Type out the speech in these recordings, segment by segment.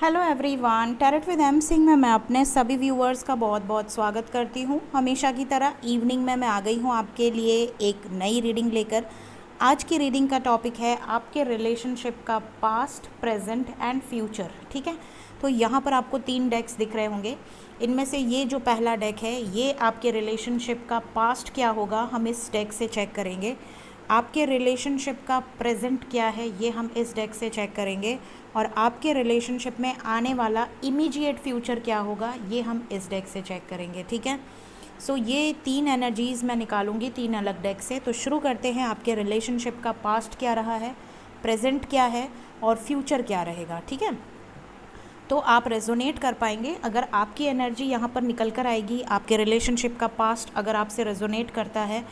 Hello everyone, tarot with M Singh में मैं अपने सभी व्यूअर्स का बहुत बहुत स्वागत करती हूँ। हमेशा की तरह इवनिंग में मैं आ गई हूँ आपके लिए एक नई रीडिंग लेकर। आज की रीडिंग का टॉपिक है आपके रिलेशनशिप का पास्ट, प्रेजेंट एंड फ्यूचर। ठीक है, तो यहाँ पर आपको 3 डेक्स दिख रहे होंगे। इनमें से ये जो पहला डेक है ये आपके रिलेशनशिप का पास्ट क्या होगा हम इस डेक से चेक करेंगे। आपके रिलेशनशिप का प्रेजेंट क्या है ये हम इस डेक से चेक करेंगे, और आपके रिलेशनशिप में आने वाला इमीडिएट फ्यूचर क्या होगा ये हम इस डेक से चेक करेंगे। ठीक है, सो ये 3 एनर्जीज़ मैं निकालूंगी 3 अलग डेक से। तो शुरू करते हैं। आपके रिलेशनशिप का पास्ट क्या रहा है, प्रेजेंट क्या है और फ्यूचर क्या रहेगा। ठीक है, तो आप रेजोनेट कर पाएंगे अगर आपकी एनर्जी यहाँ पर निकल कर आएगी। आपके रिलेशनशिप का पास्ट अगर आपसे रेजोनेट करता है,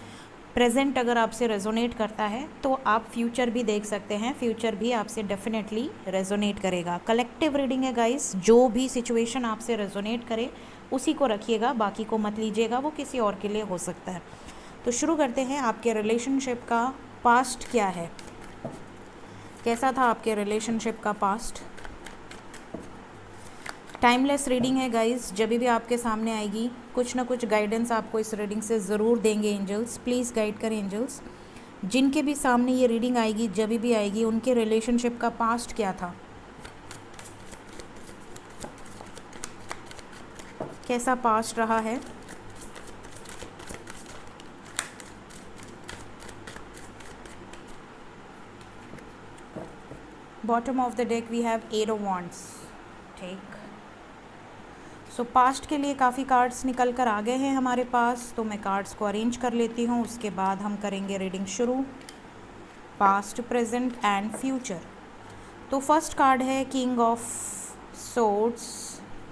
प्रेजेंट अगर आपसे रेजोनेट करता है, तो आप फ्यूचर भी देख सकते हैं। फ्यूचर भी आपसे डेफिनेटली रेजोनेट करेगा। कलेक्टिव रीडिंग है गाइस, जो भी सिचुएशन आपसे रेजोनेट करे उसी को रखिएगा, बाकी को मत लीजिएगा, वो किसी और के लिए हो सकता है। तो शुरू करते हैं। आपके रिलेशनशिप का पास्ट क्या है, कैसा था आपके रिलेशनशिप का पास्ट। टाइमलेस रीडिंग है गाइस, जब भी आपके सामने आएगी कुछ ना कुछ गाइडेंस आपको इस रीडिंग से ज़रूर देंगे एंजल्स। प्लीज़ गाइड करें एंजल्स। जिनके भी सामने ये रीडिंग आएगी, जब भी आएगी, उनके रिलेशनशिप का पास्ट क्या था, कैसा पास्ट रहा है। Bottom of the deck we have 8 of wands. ठीक, सो पास्ट के लिए काफ़ी कार्ड्स निकल कर आ गए हैं हमारे पास, तो मैं कार्ड्स को अरेंज कर लेती हूँ, उसके बाद हम करेंगे रीडिंग शुरू। Past, present and future. तो फर्स्ट कार्ड है king of swords,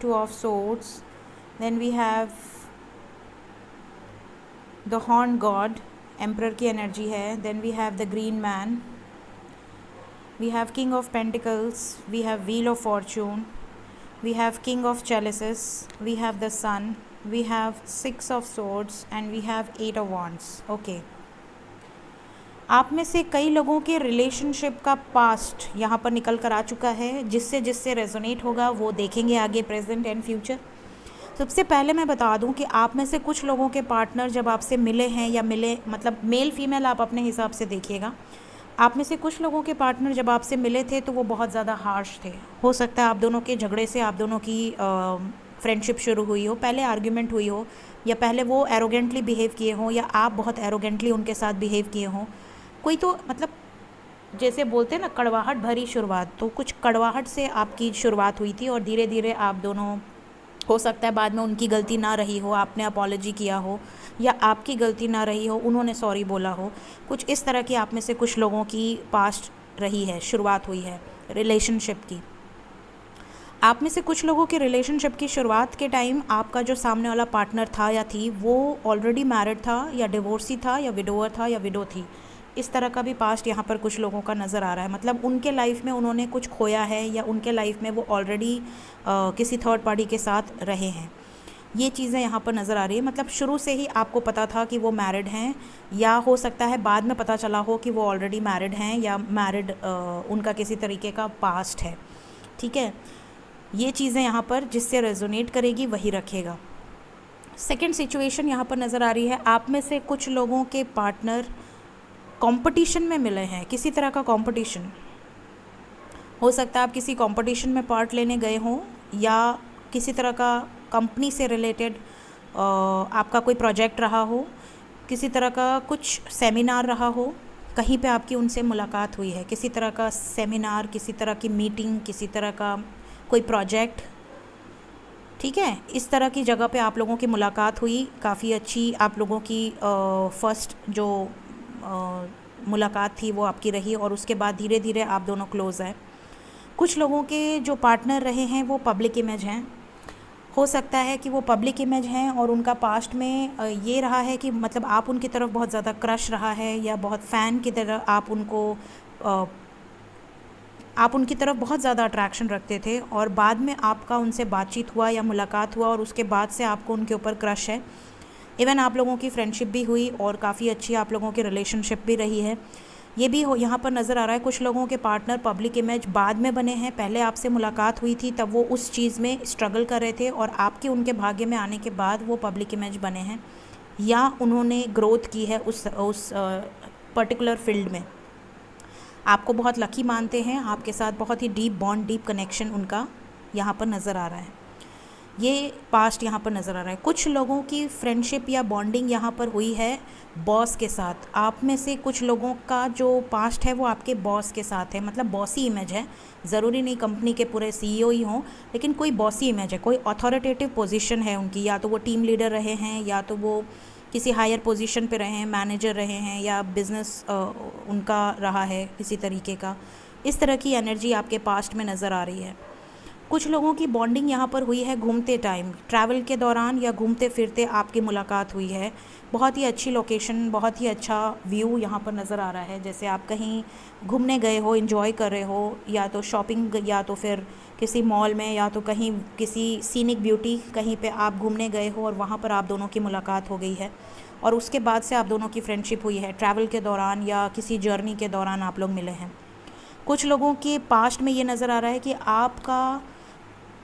2 of swords, then we have the horn god, emperor की एनर्जी है, then we have the green man, we have king of pentacles, we have wheel of fortune, we have king of chalices, we have the sun, we have 6 of swords and we have 8 of wands. okay, आप में से कई लोगों के relationship का past यहाँ पर निकल कर आ चुका है। जिससे जिससे रेजोनेट होगा वो देखेंगे आगे प्रेजेंट एंड फ्यूचर। सबसे पहले मैं बता दूं कि आप में से कुछ लोगों के पार्टनर जब आपसे मिले हैं, या मिले मतलब मेल फीमेल आप अपने हिसाब से देखिएगा, आप में से कुछ लोगों के पार्टनर जब आपसे मिले थे तो वो बहुत ज़्यादा हार्श थे। हो सकता है आप दोनों के झगड़े से आप दोनों की फ्रेंडशिप शुरू हुई हो, पहले आर्ग्यूमेंट हुई हो, या पहले वो एरोगेंटली बिहेव किए हों, या आप बहुत एरोगेंटली उनके साथ बिहेव किए हों। कोई तो मतलब जैसे बोलते हैं ना कड़वाहट भरी शुरुआत, तो कुछ कड़वाहट से आपकी शुरुआत हुई थी और धीरे धीरे आप दोनों, हो सकता है बाद में उनकी गलती ना रही हो, आपने अपॉलॉजी किया हो, या आपकी गलती ना रही हो, उन्होंने सॉरी बोला हो। कुछ इस तरह की आप में से कुछ लोगों की पास्ट रही है, शुरुआत हुई है रिलेशनशिप की। आप में से कुछ लोगों के रिलेशनशिप की शुरुआत के टाइम आपका जो सामने वाला पार्टनर था या थी वो ऑलरेडी मैरिड था, या डिवोर्सी था, या विडोअर था, या विडो थी। इस तरह का भी पास्ट यहाँ पर कुछ लोगों का नज़र आ रहा है। मतलब उनके लाइफ में उन्होंने कुछ खोया है, या उनके लाइफ में वो ऑलरेडी किसी थर्ड पार्टी के साथ रहे हैं। ये चीज़ें यहाँ पर नज़र आ रही है। मतलब शुरू से ही आपको पता था कि वो मैरिड हैं, या हो सकता है बाद में पता चला हो कि वो ऑलरेडी मैरिड हैं, या मैरिड उनका किसी तरीके का पास्ट है। ठीक है, ये चीज़ें यहाँ पर जिससे रेजोनेट करेगी वही रखेगा। सेकंड सिचुएशन यहाँ पर नज़र आ रही है, आप में से कुछ लोगों के पार्टनर कंपटीशन में मिले हैं, किसी तरह का कंपटीशन। हो सकता है आप किसी कंपटीशन में पार्ट लेने गए हों, या किसी तरह का कंपनी से रिलेटेड आपका कोई प्रोजेक्ट रहा हो, किसी तरह का कुछ सेमिनार रहा हो, कहीं पे आपकी उनसे मुलाकात हुई है, किसी तरह का सेमिनार, किसी तरह की मीटिंग, किसी तरह का कोई प्रोजेक्ट। ठीक है, इस तरह की जगह पे आप लोगों की मुलाकात हुई, काफ़ी अच्छी आप लोगों की फर्स्ट जो मुलाकात थी वो आपकी रही, और उसके बाद धीरे धीरे आप दोनों क्लोज़ आए। कुछ लोगों के जो पार्टनर रहे हैं वो पब्लिक इमेज हैं। हो सकता है कि वो पब्लिक इमेज हैं और उनका पास्ट में ये रहा है कि मतलब आप उनकी तरफ बहुत ज़्यादा क्रश रहा है, या बहुत फ़ैन की तरह आप उनकी तरफ बहुत ज़्यादा अट्रैक्शन रखते थे, और बाद में आपका उनसे बातचीत हुआ या मुलाकात हुआ, और उसके बाद से आपको उनके ऊपर क्रश है। इवन आप लोगों की फ्रेंडशिप भी हुई और काफ़ी अच्छी आप लोगों की रिलेशनशिप भी रही है। ये भी हो यहाँ पर नज़र आ रहा है कुछ लोगों के पार्टनर पब्लिक इमेज बाद में बने हैं, पहले आपसे मुलाकात हुई थी तब वो उस चीज़ में स्ट्रगल कर रहे थे और आपके उनके भाग्य में आने के बाद वो पब्लिक इमेज बने हैं, या उन्होंने ग्रोथ की है उस पर्टिकुलर फील्ड में। आपको बहुत लकी मानते हैं, आपके साथ बहुत ही डीप बॉन्ड, डीप कनेक्शन उनका यहाँ पर नज़र आ रहा है। ये पास्ट यहाँ पर नज़र आ रहा है। कुछ लोगों की फ्रेंडशिप या बॉन्डिंग यहाँ पर हुई है बॉस के साथ। आप में से कुछ लोगों का जो पास्ट है वो आपके बॉस के साथ है, मतलब बॉसी इमेज है। ज़रूरी नहीं कंपनी के पूरे सीईओ ही हों, लेकिन कोई बॉसी इमेज है, कोई अथॉरिटेटिव पोजीशन है उनकी, या तो वो टीम लीडर रहे हैं, या तो वो किसी हायर पोजीशन पे रहे हैं, मैनेजर रहे हैं, या बिज़नेस उनका रहा है किसी तरीके का। इस तरह की एनर्जी आपके पास्ट में नज़र आ रही है। कुछ लोगों की बॉन्डिंग यहाँ पर हुई है घूमते टाइम, ट्रैवल के दौरान या घूमते फिरते आपकी मुलाकात हुई है। बहुत ही अच्छी लोकेशन, बहुत ही अच्छा व्यू यहाँ पर नज़र आ रहा है। जैसे आप कहीं घूमने गए हो, एंजॉय कर रहे हो, या तो शॉपिंग, या तो फिर किसी मॉल में, या तो कहीं किसी सीनिक ब्यूटी कहीं पे आप घूमने गए हो और वहाँ पर आप दोनों की मुलाकात हो गई है और उसके बाद से आप दोनों की फ्रेंडशिप हुई है। ट्रैवल के दौरान या किसी जर्नी के दौरान आप लोग मिले हैं। कुछ लोगों के पास्ट में ये नज़र आ रहा है कि आपका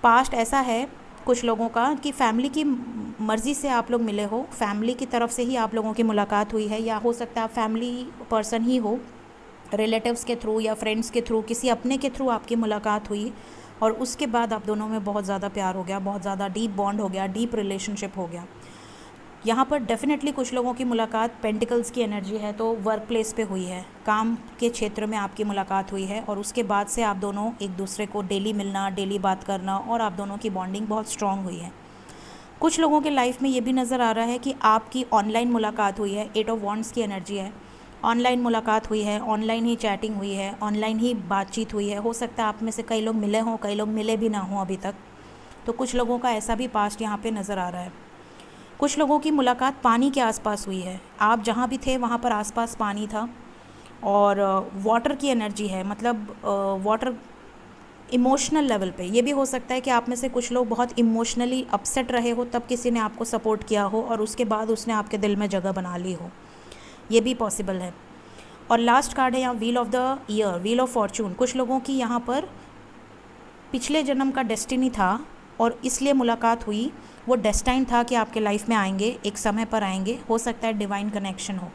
पास्ट ऐसा है कुछ लोगों का कि फैमिली की मर्ज़ी से आप लोग मिले हो, फैमिली की तरफ से ही आप लोगों की मुलाकात हुई है, या हो सकता है आप फैमिली पर्सन ही हो, रिलेटिव्स के थ्रू या फ्रेंड्स के थ्रू, किसी अपने के थ्रू आपकी मुलाकात हुई और उसके बाद आप दोनों में बहुत ज़्यादा प्यार हो गया, बहुत ज़्यादा डीप बॉन्ड हो गया, डीप रिलेशनशिप हो गया। यहाँ पर डेफिनेटली कुछ लोगों की मुलाकात पेंटिकल्स की एनर्जी है, तो वर्क प्लेस पे हुई है, काम के क्षेत्र में आपकी मुलाकात हुई है और उसके बाद से आप दोनों एक दूसरे को डेली मिलना, डेली बात करना और आप दोनों की बॉन्डिंग बहुत स्ट्रॉन्ग हुई है। कुछ लोगों के लाइफ में ये भी नज़र आ रहा है कि आपकी ऑनलाइन मुलाकात हुई है, 8 ऑफ वॉन्ड्स की एनर्जी है। ऑनलाइन मुलाकात हुई है, ऑनलाइन ही चैटिंग हुई है, ऑनलाइन ही बातचीत हुई है। हो सकता है आप में से कई लोग मिले हों, कई लोग मिले भी ना हों अभी तक, तो कुछ लोगों का ऐसा भी पास्ट यहाँ पे नज़र आ रहा है। कुछ लोगों की मुलाकात पानी के आसपास हुई है, आप जहाँ भी थे वहाँ पर आसपास पानी था और वाटर की एनर्जी है, मतलब वाटर इमोशनल लेवल पे। ये भी हो सकता है कि आप में से कुछ लोग बहुत इमोशनली अपसेट रहे हो, तब किसी ने आपको सपोर्ट किया हो और उसके बाद उसने आपके दिल में जगह बना ली हो, ये भी पॉसिबल है। और लास्ट कार्ड है यहाँ wheel of the year, wheel of Fortune. कुछ लोगों की यहाँ पर पिछले जन्म का डेस्टिनी था और इसलिए मुलाकात हुई, वो डेस्टाइन था कि आपके लाइफ में आएंगे, एक समय पर आएंगे, हो सकता है डिवाइन कनेक्शन हो।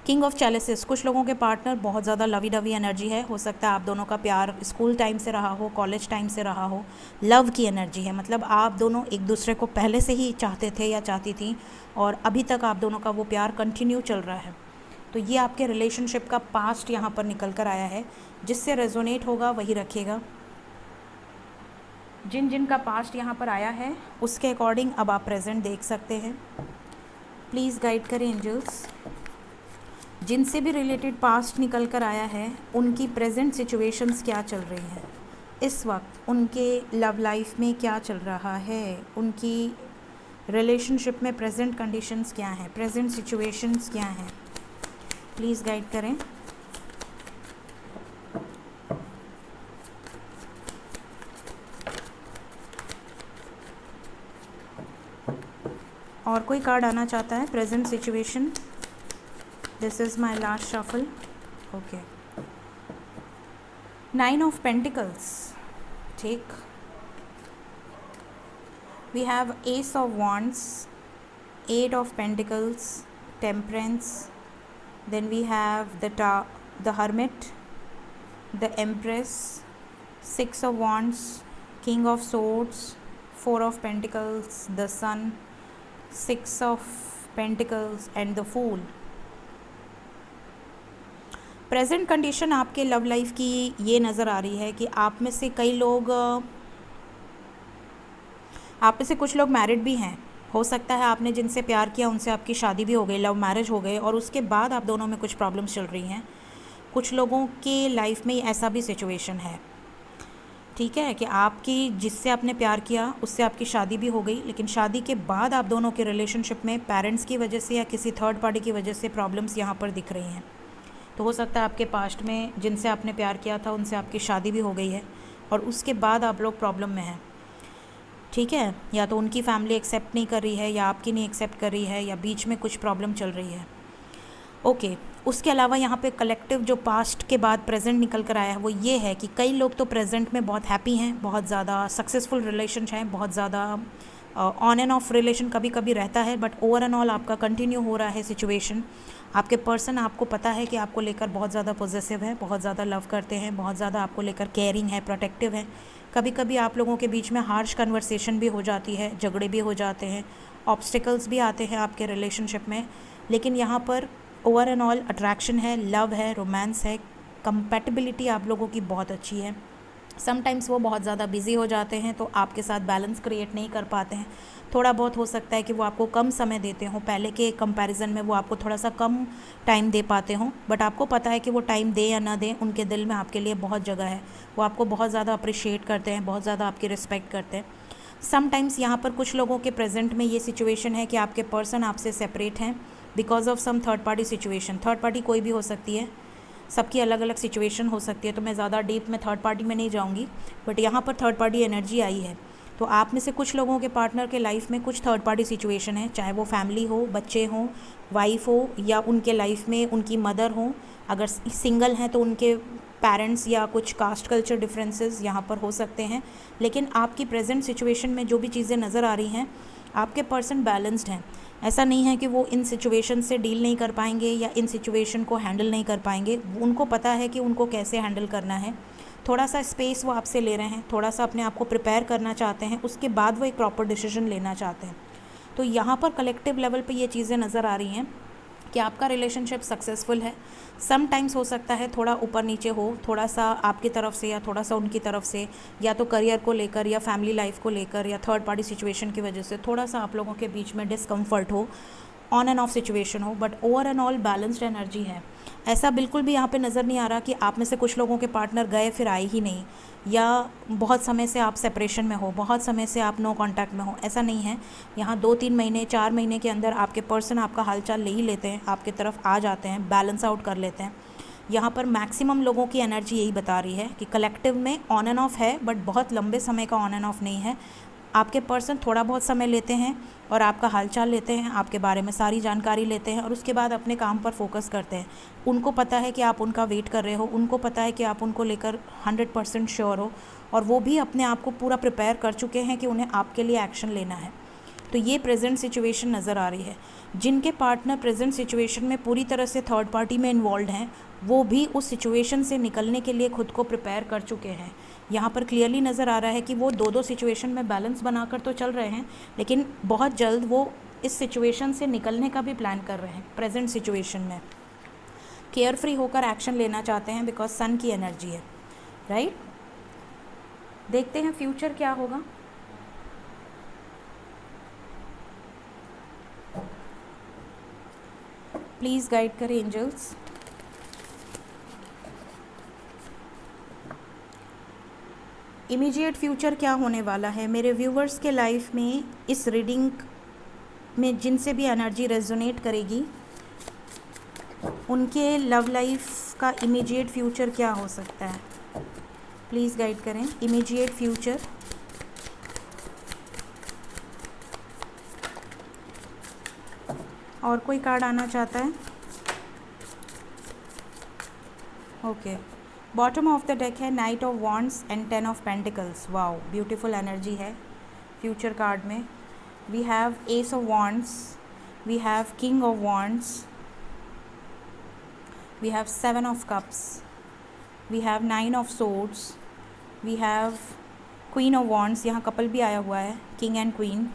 किंग ऑफ चैलिसेस, कुछ लोगों के पार्टनर बहुत ज़्यादा लवी डवी एनर्जी है, हो सकता है आप दोनों का प्यार स्कूल टाइम से रहा हो, कॉलेज टाइम से रहा हो, लव की एनर्जी है, मतलब आप दोनों एक दूसरे को पहले से ही चाहते थे या चाहती थी और अभी तक आप दोनों का वो प्यार कंटिन्यू चल रहा है। तो ये आपके रिलेशनशिप का पास्ट यहाँ पर निकल कर आया है, जिससे रेजोनेट होगा वही रखेगा। जिन जिन का पास्ट यहाँ पर आया है उसके अकॉर्डिंग अब आप प्रेजेंट देख सकते हैं। प्लीज़ गाइड करें एंजल्स, जिनसे भी रिलेटेड पास्ट निकल कर आया है उनकी प्रेजेंट सिचुएशंस क्या चल रही हैं इस वक्त, उनके लव लाइफ में क्या चल रहा है, उनकी रिलेशनशिप में प्रेजेंट कंडीशंस क्या हैं, प्रेजेंट सिचुएशंस क्या हैं, प्लीज़ गाइड करें। और कोई कार्ड आना चाहता है, present situation. This is my last shuffle. Okay, 9 of pentacles, ठीक। We have ace of wands, 8 of pentacles, temperance, then we have the hermit, the empress, 6 of wands, king of swords, 4 of pentacles, the sun, 6 of pentacles and the fool. Present condition आपके love life की ये नज़र आ रही है कि आप में से कई लोग, आप में से कुछ लोग मैरिड भी हैं, हो सकता है आपने जिनसे प्यार किया उनसे आपकी शादी भी हो गई, लव मैरिज हो गए और उसके बाद आप दोनों में कुछ प्रॉब्लम्स चल रही हैं। कुछ लोगों के लाइफ में ऐसा भी सिचुएशन है, ठीक है, कि आपकी जिससे आपने प्यार किया उससे आपकी शादी भी हो गई, लेकिन शादी के बाद आप दोनों के रिलेशनशिप में पेरेंट्स की वजह से या किसी थर्ड पार्टी की वजह से प्रॉब्लम्स यहाँ पर दिख रही हैं। तो हो सकता है आपके पास्ट में जिनसे आपने प्यार किया था उनसे आपकी शादी भी हो गई है और उसके बाद आप लोग प्रॉब्लम में हैं, ठीक है, या तो उनकी फैमिली एक्सेप्ट नहीं कर रही है या आपकी नहीं एक्सेप्ट कर रही है या बीच में कुछ प्रॉब्लम चल रही है। ओके उसके अलावा यहाँ पे कलेक्टिव जो पास्ट के बाद प्रेजेंट निकल कर आया है वो ये है कि कई लोग तो प्रेजेंट में बहुत हैप्पी हैं, बहुत ज़्यादा सक्सेसफुल रिलेशन हैं, बहुत ज़्यादा ऑन एंड ऑफ रिलेशन कभी कभी रहता है, बट ओवर एंड ऑल आपका कंटिन्यू हो रहा है सिचुएशन। आपके पर्सन आपको पता है कि आपको लेकर बहुत ज़्यादा पॉजिटिव है, बहुत ज़्यादा लव करते हैं, बहुत ज़्यादा आपको लेकर केयरिंग है, प्रोटेक्टिव है। कभी कभी आप लोगों के बीच में हार्श कन्वर्सेशन भी हो जाती है, झगड़े भी हो जाते हैं, ऑब्स्टिकल्स भी आते हैं आपके रिलेशनशिप में, लेकिन यहाँ पर ओवर एंड ऑल अट्रैक्शन है, लव है, रोमांस है, कंपैटिबिलिटी आप लोगों की बहुत अच्छी है। समटाइम्स वो बहुत ज़्यादा बिजी हो जाते हैं तो आपके साथ बैलेंस क्रिएट नहीं कर पाते हैं। थोड़ा बहुत हो सकता है कि वो आपको कम समय देते हों, पहले के कंपैरिजन में वो आपको थोड़ा सा कम टाइम दे पाते हों, बट आपको पता है कि वो टाइम दे या ना दें, उनके दिल में आपके लिए बहुत जगह है। वो आपको बहुत ज़्यादा अप्रिशिएट करते हैं, बहुत ज़्यादा आपकी रिस्पेक्ट करते हैं। समटाइम्स यहाँ पर कुछ लोगों के प्रेजेंट में ये सिचुएशन है कि आपके पर्सन आपसे सेपरेट हैं because of some third party situation. Third party कोई भी हो सकती है, सबकी अलग अलग सिचुएशन हो सकती है, तो मैं ज़्यादा डीप में थर्ड पार्टी में नहीं जाऊँगी, बट यहाँ पर थर्ड पार्टी एनर्जी आई है। तो आप में से कुछ लोगों के पार्टनर के लाइफ में कुछ थर्ड पार्टी सिचुएशन है, चाहे वो फैमिली हो, बच्चे हों, वाइफ हो, या उनके लाइफ में उनकी मदर हो। अगर सिंगल हैं तो उनके पेरेंट्स या कुछ कास्ट कल्चर डिफरेंसेस यहाँ पर हो सकते हैं। लेकिन आपकी प्रेजेंट सिचुएशन में जो भी चीज़ें नज़र आ रही हैं, आपके पर्सन बैलेंस्ड हैं। ऐसा नहीं है कि वो इन सिचुएशन से डील नहीं कर पाएंगे या इन सिचुएशन को हैंडल नहीं कर पाएंगे। उनको पता है कि उनको कैसे हैंडल करना है। थोड़ा सा स्पेस वो आपसे ले रहे हैं, थोड़ा सा अपने आप को प्रिपेयर करना चाहते हैं, उसके बाद वो एक प्रॉपर डिसीजन लेना चाहते हैं। तो यहाँ पर कलेक्टिव लेवल पे ये चीज़ें नज़र आ रही हैं कि आपका रिलेशनशिप सक्सेसफुल है। समटाइम्स हो सकता है थोड़ा ऊपर नीचे हो, थोड़ा सा आपकी तरफ से या थोड़ा सा उनकी तरफ से, या तो करियर को लेकर या फैमिली लाइफ को लेकर या थर्ड पार्टी सिचुएशन की वजह से थोड़ा सा आप लोगों के बीच में डिस्कम्फर्ट हो, ऑन एंड ऑफ सिचुएशन हो, but over and all balanced energy है। ऐसा बिल्कुल भी यहाँ पे नज़र नहीं आ रहा कि आप में से कुछ लोगों के पार्टनर गए फिर आए ही नहीं, या बहुत समय से आप सेपरेशन में हो, बहुत समय से आप नो कांटेक्ट में हो। ऐसा नहीं है। यहाँ 2-3 महीने 4 महीने के अंदर आपके पर्सन आपका हालचाल ले ही लेते हैं, आपकी तरफ आ जाते हैं, बैलेंस आउट कर लेते हैं। यहाँ पर मैक्सिमम लोगों की एनर्जी यही बता रही है कि कलेक्टिव में ऑन एंड ऑफ है, बट बहुत लंबे समय का ऑन एंड ऑफ नहीं है। आपके पर्सन थोड़ा बहुत समय लेते हैं और आपका हालचाल लेते हैं, आपके बारे में सारी जानकारी लेते हैं और उसके बाद अपने काम पर फोकस करते हैं। उनको पता है कि आप उनका वेट कर रहे हो, उनको पता है कि आप उनको लेकर 100% श्योर हो, और वो भी अपने आप को पूरा प्रिपेयर कर चुके हैं कि उन्हें आपके लिए एक्शन लेना है। तो ये प्रेजेंट सिचुएशन नज़र आ रही है। जिनके पार्टनर प्रेजेंट सिचुएशन में पूरी तरह से थर्ड पार्टी में इन्वॉल्व हैं, वो भी उस सिचुएशन से निकलने के लिए खुद को प्रिपेयर कर चुके हैं। यहाँ पर क्लियरली नज़र आ रहा है कि वो दो सिचुएशन में बैलेंस बनाकर तो चल रहे हैं, लेकिन बहुत जल्द वो इस सिचुएशन से निकलने का भी प्लान कर रहे हैं। प्रेजेंट सिचुएशन में केयर फ्री होकर एक्शन लेना चाहते हैं बिकॉज सन की एनर्जी है, राइट। देखते हैं फ्यूचर क्या होगा। प्लीज़ गाइड करें एंजल्स। इमीडिएट फ्यूचर क्या होने वाला है मेरे व्यूवर्स के लाइफ में। इस रीडिंग में जिनसे भी एनर्जी रेजोनेट करेगी, उनके लव लाइफ का इमीडिएट फ्यूचर क्या हो सकता है, प्लीज़ गाइड करें। इमीडिएट फ्यूचर, और कोई कार्ड आना चाहता है? Okay, bottom of the deck है knight of wands and 10 of pentacles. Wow, beautiful energy है फ्यूचर कार्ड में। We have ace of wands, we have king of wands, we have 7 of cups, we have 9 of swords, we have queen of wands. यहाँ couple भी आया हुआ है, king and queen.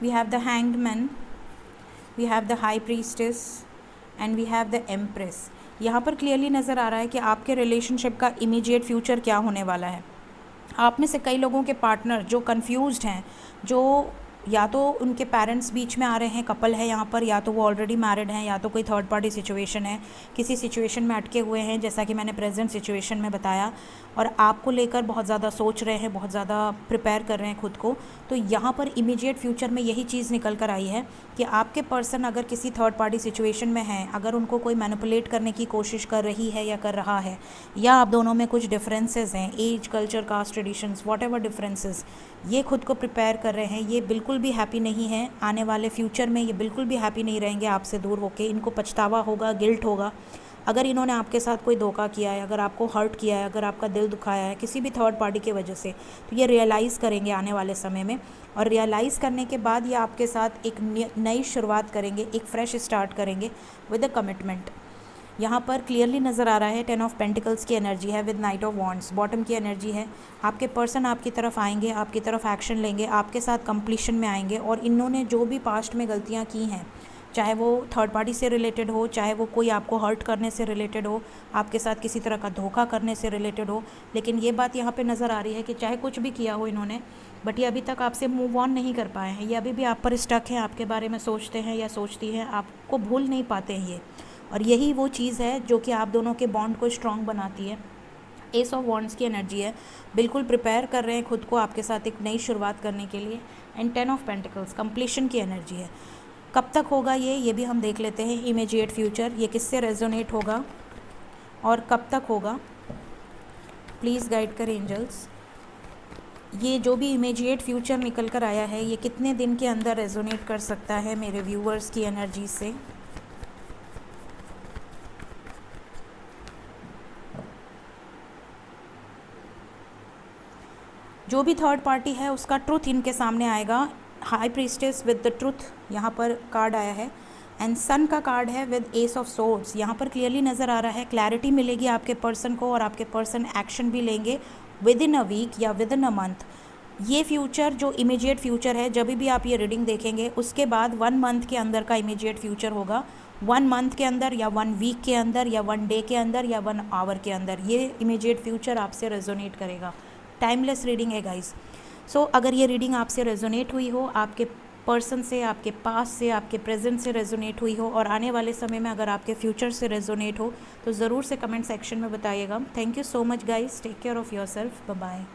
We have the hanged man, we have the high priestess and we have the empress. यहाँ पर clearly नज़र आ रहा है कि आपके रिलेशनशिप का इमीडिएट फ्यूचर क्या होने वाला है। आप में से कई लोगों के पार्टनर जो कंफ्यूज्ड हैं, जो या तो उनके पेरेंट्स बीच में आ रहे हैं, कपल है यहाँ पर, या तो वो ऑलरेडी मैरिड हैं, या तो कोई थर्ड पार्टी सिचुएशन है, किसी सिचुएशन में अटके हुए हैं जैसा कि मैंने प्रेजेंट सिचुएशन में बताया, और आपको लेकर बहुत ज़्यादा सोच रहे हैं, बहुत ज़्यादा प्रिपेयर कर रहे हैं खुद को। तो यहाँ पर इमीडिएट फ्यूचर में यही चीज़ निकल कर आई है कि आपके पर्सन अगर किसी थर्ड पार्टी सिचुएशन में हैं, अगर उनको कोई मैनिपुलेट करने की कोशिश कर रही है या कर रहा है, या आप दोनों में कुछ डिफरेंसेस हैं, age, culture, caste, traditions, whatever differences, ये खुद को प्रिपेयर कर रहे हैं। ये बिल्कुल बिल्कुल भी हैप्पी नहीं है, आने वाले फ्यूचर में ये बिल्कुल भी हैप्पी नहीं रहेंगे आपसे दूर होके। इनको पछतावा होगा, गिल्ट होगा अगर इन्होंने आपके साथ कोई धोखा किया है, अगर आपको हर्ट किया है, अगर आपका दिल दुखाया है किसी भी थर्ड पार्टी की वजह से, तो ये रियलाइज़ करेंगे आने वाले समय में। और रियलाइज़ करने के बाद ये आपके साथ एक नई शुरुआत करेंगे, एक फ्रेश स्टार्ट करेंगे विद अ कमिटमेंट। यहाँ पर क्लियरली नज़र आ रहा है 10 ऑफ पेंटिकल्स की एनर्जी है with night of wands, bottom की एनर्जी है। आपके पर्सन आपकी तरफ आएंगे, आपकी तरफ एक्शन लेंगे, आपके साथ कंप्लीशन में आएंगे। और इन्होंने जो भी पास्ट में गलतियाँ की हैं, चाहे वो थर्ड पार्टी से रिलेटेड हो, चाहे वो कोई आपको हर्ट करने से रिलेटेड हो, आपके साथ किसी तरह का धोखा करने से रिलेटेड हो, लेकिन ये बात यहाँ पे नज़र आ रही है कि चाहे कुछ भी किया हो इन्होंने, बट ये अभी तक आपसे मूव ऑन नहीं कर पाए हैं। ये अभी भी आप पर स्टक हैं, आपके बारे में सोचते हैं या सोचती हैं, आपको भूल नहीं पाते हैं ये। और यही वो चीज़ है जो कि आप दोनों के बॉन्ड को स्ट्रॉन्ग बनाती है। एस ऑफ वॉन्ड्स की एनर्जी है, बिल्कुल प्रिपेयर कर रहे हैं खुद को आपके साथ एक नई शुरुआत करने के लिए। एंड 10 ऑफ पेंटिकल्स कंप्लीशन की एनर्जी है। कब तक होगा ये भी हम देख लेते हैं। इमीडिएट फ्यूचर, ये किससे रेजोनेट होगा और कब तक होगा, प्लीज़ गाइड कर एंजल्स। ये जो भी इमीडिएट फ्यूचर निकल कर आया है, ये कितने दिन के अंदर रेजोनेट कर सकता है मेरे व्यूअर्स की एनर्जी से। जो भी थर्ड पार्टी है उसका ट्रुथ इनके सामने आएगा। High priestess with the truth यहाँ पर कार्ड आया है। एंड सन का कार्ड है विद एस ऑफ सोर्ड्स। यहाँ पर क्लियरली नज़र आ रहा है क्लैरिटी मिलेगी आपके पर्सन को, और आपके पर्सन एक्शन भी लेंगे विद इन अ वीक या विद इन अ मंथ। ये फ्यूचर जो इमीडिएट फ्यूचर है, जब भी आप ये रीडिंग देखेंगे उसके बाद 1 मंथ के अंदर का इमीडिएट फ्यूचर होगा। 1 मंथ के अंदर या 1 वीक के अंदर या 1 डे के अंदर या 1 आवर के अंदर ये इमीडिएट फ्यूचर आपसे रेजोनेट करेगा। टाइमलेस रीडिंग है गाइस। सो अगर ये रीडिंग आपसे रेजोनेट हुई हो, आपके पर्सन से, आपके पास से, आपके प्रेजेंट से रेजोनेट हुई हो, और आने वाले समय में अगर आपके फ्यूचर से रेजोनेट हो, तो ज़रूर से कमेंट सेक्शन में बताइएगा। Thank you so much guys, take care of your self, bye bye.